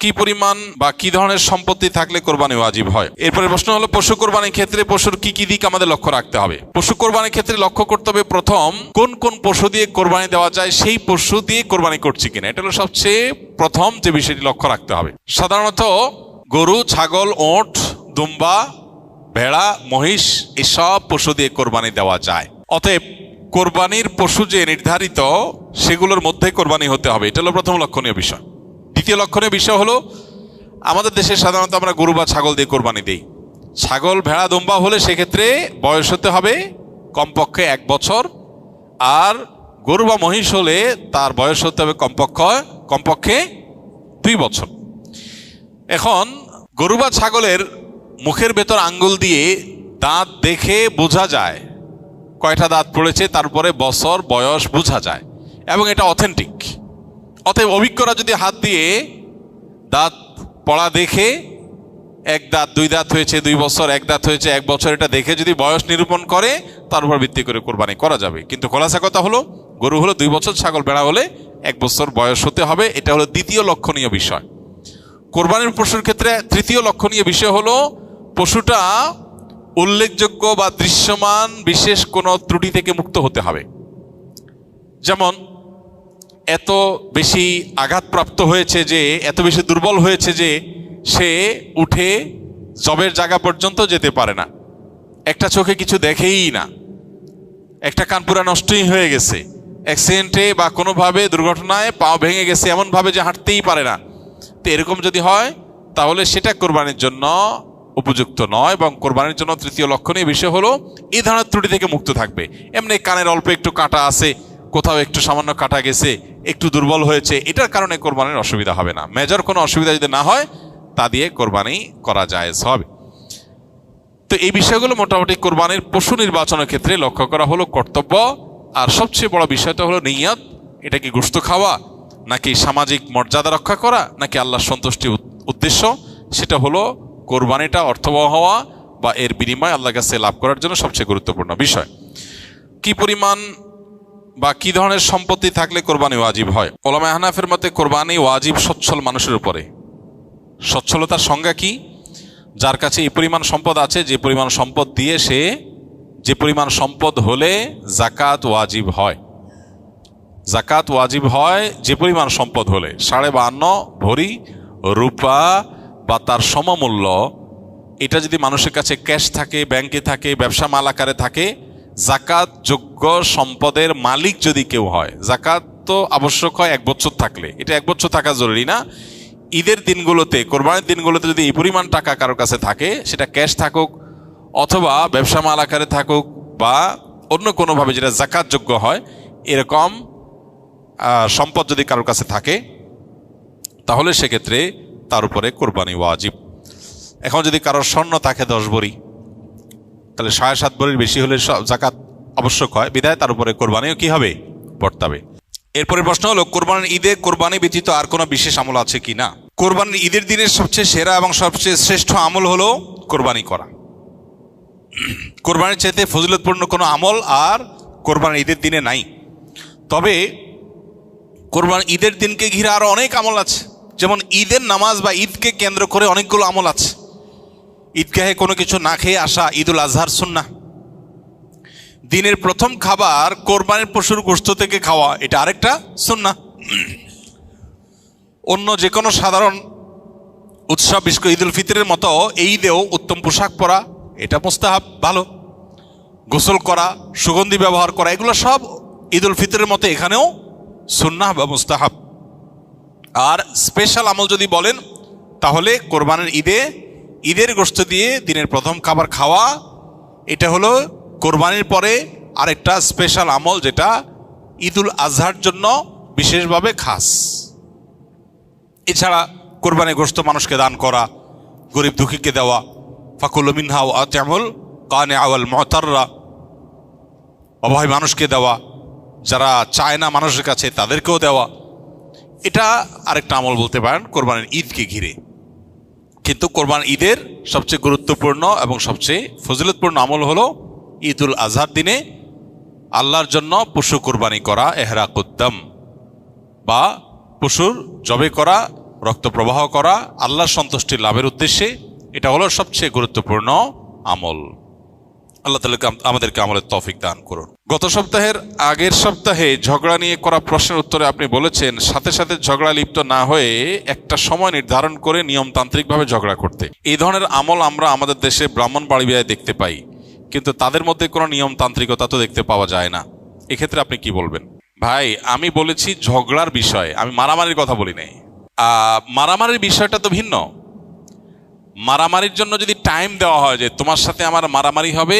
কি পরিমাণ বা কি ধরনের সম্পত্তি থাকলে কোরবানি ওয়াজিব হয়? এরপরে প্রশ্ন হলো, পশু কোরবানির ক্ষেত্রে পশুর কি কি দিক আমাদের লক্ষ্য রাখতে হবে? পশু কোরবানির ক্ষেত্রে লক্ষ্য করতে হবে প্রথম কোন কোন পশু দিয়ে কোরবানি দেওয়া যায়, সেই পশু দিয়ে কোরবানি করছি কিনা, এটা হলো সবচেয়ে প্রথম যে বিষয়টি লক্ষ্য রাখতে হবে। সাধারণত গরু, ছাগল, ওট, দুম্বা, ভেড়া, মহিষ এসব পশু দিয়ে কোরবানি দেওয়া যায়। অতএব কোরবানির পশু যে নির্ধারিত সেগুলোর মধ্যে কোরবানি হতে হবে, এটা হলো প্রথম লক্ষণীয় বিষয়। দ্বিতীয় লক্ষণীয় বিষয় হলো, আমাদের দেশে সাধারণত আমরা গরু বা ছাগল দিয়ে কোরবানি দিই। ছাগল, ভেড়া, দুম্বা হলে সেক্ষেত্রে বয়স হতে হবে কমপক্ষে 1 বছর, আর গরু বা মহিষ হলে তার বয়স হতে হবে কমপক্ষে 2 বছর। এখন গরু বা ছাগলের মুখের ভেতর আঙ্গুল দিয়ে দাঁত দেখে বোঝা যায় কয়টা দাঁত পড়েছে, তারপরে বছর বয়স বোঝা যায়, এবং এটা অথেন্টিক। অতএব অভিজ্ঞরা যদি হাত দিয়ে দাঁত পড়া দেখে 1 দাঁত 2 দাঁত হয়েছে 2 বছর, 1 দাঁত হয়েছে 1 বছর, এটা দেখে যদি বয়স নিরূপণ করে, তার উপর ভিত্তি করে কোরবানি করা যাবে। কিন্তু খোলাসা কথা হলো, গরু হলো 2 বছর, ছাগল ভেড়া হলে 1 বছর বয়স হতে হবে। এটা হলো দ্বিতীয় লক্ষণীয় বিষয়। কোরবানির পশুর ক্ষেত্রে তৃতীয় লক্ষণীয় বিষয় হলো, পশুটা উল্লেখযোগ্য বা দৃশ্যমান বিশেষ কোনো ত্রুটি থেকে মুক্ত হতে হবে। যেমন এত বেশি আঘাতপ্রাপ্ত হয়েছে যে, এত বেশি দুর্বল হয়েছে যে সে উঠে জবের জায়গা পর্যন্ত যেতে পারে না, একটা চোখে কিছু দেখেই না, একটা কান পুরা নষ্টই হয়ে গেছে, অ্যাক্সিডেন্টে বা কোনোভাবে দুর্ঘটনায় পাও ভেঙে গেছে এমনভাবে যে হাঁটতেই পারে না। তো এরকম যদি হয় তাহলে সেটা কোরবানির জন্য উপযুক্ত নয়। এবং কোরবানির জন্য তৃতীয় লক্ষণীয় বিষয় হলো, এই ধরনের ত্রুটি থেকে মুক্ত থাকবে। এমনি কানের অল্প একটু কাটা আছে, কোথাও একটু সামান্য কাটা গেছে, একটু দুর্বল হয়েছে, এটার কারণে কোরবানির অসুবিধা হবে না। মেজর কোনো অসুবিধা যদি না হয়, তা দিয়ে কোরবানি করা জায়েজ হবে। তো এই বিষয়গুলো মোটামুটি কোরবানির পশু নির্বাচনের ক্ষেত্রে লক্ষ্য করা হলো কর্তব্য। আর সবচেয়ে বড় বিষয়টা হলো নিয়ত। এটা কি গোশত খাওয়া, নাকি সামাজিক মর্যাদা রক্ষা করা, নাকি আল্লাহর সন্তুষ্টি উদ্দেশ্য? সেটা হলো কোরবানিটা অর্থবহ হওয়া বা এর বিনিময় আল্লাহর কাছে লাভ করার জন্য সবচেয়ে গুরুত্বপূর্ণ বিষয়। কি পরিমাণ বা কি ধরনের সম্পত্তি থাকলে কোরবানি ওয়াজিব হয়? উলামা হানাফের মতে কোরবানি ওয়াজিব সচ্ছল মানুষের উপরে। সচ্ছলতার সংজ্ঞা কি? যার কাছে এই পরিমাণ সম্পদ আছে, যে পরিমাণ সম্পদ দিয়ে সে, যে পরিমাণ সম্পদ হলে যাকাত ওয়াজিব হয়। যাকাত ওয়াজিব হয় যে পরিমাণ সম্পদ হলে। 52.5 ভরি রূপা বা তার সমমূল্য, এটা যদি মানুষের কাছে ক্যাশ থাকে, ব্যাংকে থাকে, ব্যবসা মাল আকারে থাকে, যাকাত যোগ্য সম্পদের মালিক যদি কেউ হয়, যাকাত তো আবশ্যক হয় 1 বছর থাকলে, এটা 1 বছর থাকা জরুরি না। ঈদের দিনগুলোতে, কোরবানির দিনগুলোতে যদি এই পরিমাণ টাকা কারোর কাছে থাকে, সেটা ক্যাশ থাকুক অথবা ব্যবসা মাল আকারে থাকুক বা অন্য কোনোভাবে যেটা যাকাত যোগ্য হয়, এরকম সম্পদ যদি কারোর কাছে থাকে, তাহলে সেক্ষেত্রে তার উপরে কোরবানি ওয়াজিব। এখন যদি কারোর স্বর্ণ থাকে 10 ভরি, তাহলে 7.5 ভরির বেশি হলে যাকাত আবশ্যক হয়, বিধায় তার উপরে কোরবানিও কি হবে? বর্তাবে। এরপরে প্রশ্ন হলো, কোরবানির ঈদে কোরবানি ব্যতীত আর কোনো বিশেষ আমল আছে কি না? কোরবানির ঈদের দিনের সবচেয়ে সেরা এবং সবচেয়ে শ্রেষ্ঠ আমল হলো কোরবানি করা। কোরবানির চাইতে ফজিলতপূর্ণ কোনো আমল আর কোরবানির ঈদের দিনে নাই। তবে কোরবানির ঈদের দিনকে ঘিরে আরো অনেক আমল আছে। যেমন ঈদের নামাজ বা ঈদকে কেন্দ্র করে অনেকগুলো আমল আছে। ঈদগাহে কোনো কিছু না খেয়ে আসা, ঈদুল আজহার সুন্নাহ। দিনের প্রথম খাবার কোরবানির পশুর গোশত থেকে খাওয়া, এটা আরেকটা সুন্নাহ। অন্য যে কোনো সাধারণ উৎসব, বিশেষ করে ঈদুল ফিতরের মতো এই ঈদেও উত্তম পোশাক পরা, এটা মুস্তাহাব, ভালো। গোসল করা, সুগন্ধি ব্যবহার করা, এগুলো সব ঈদুল ফিতরের মতো এখানেও সুন্নাহ বা মুস্তাহাব। আর স্পেশাল আমল যদি বলেন, তাহলে কোরবানির ঈদের গোশত দিয়ে দিনের প্রথম খাবার খাওয়া, এটা হলো কোরবানির পরে আরেকটা স্পেশাল আমল, যেটা ঈদুল আজহার জন্য বিশেষভাবে খাস। এছাড়া কোরবানির গোশত মানুষকে দান করা, গরিব দুঃখীকে দেওয়া, ফাকুলু মিনহা ওয়া আতিমুল কানিআ ওয়াল মুতাররা, অভাবী মানুষকে দেওয়া, যারা চায় না মানুষের কাছে তাদেরকেও দেওয়া, এটা আরেকটা আমল বলতে পারেন কোরবানির ঈদকে ঘিরে। কিন্তু কোরবানির ঈদের সবচেয়ে গুরুত্বপূর্ণ এবং সবচেয়ে ফজিলতপূর্ণ আমল হলো ঈদুল আজহার দিনে আল্লাহর জন্য পশু কোরবানি করা, এহরাকুদ্দাম বা পশুর জবে করা, রক্ত প্রবাহ করা আল্লাহর সন্তুষ্টি লাভের উদ্দেশ্যে, এটা হলো সবচেয়ে গুরুত্বপূর্ণ আমল। আল্লাহ তাআলা আমাদেরকে আমলের তৌফিক দান করুন। গত সপ্তাহের আগের সপ্তাহে ঝগড়া নিয়ে করা প্রশ্নের উত্তরে আপনি বলেছেন সাথে সাথে ঝগড়া লিপ্ত না হয়ে একটা সময় নির্ধারণ করে নিয়মতান্ত্রিকভাবে ঝগড়া করতে। এই ধরনের আমল আমরা আমাদের দেশে ব্রাহ্মণবাড়িয়ায় দেখতে পাই, কিন্তু তাদের মধ্যে কোনো নিয়মতান্ত্রিকতা তো দেখতে পাওয়া যায় না। এক্ষেত্রে আপনি কি বলবেন? ভাই, আমি বলেছি ঝগড়ার বিষয়, আমি মারামারির কথা বলি নাই। মারামারির বিষয়টা তো ভিন্ন। মারামারির জন্য যদি টাইম দেওয়া হয় যে তোমার সাথে আমার মারামারি হবে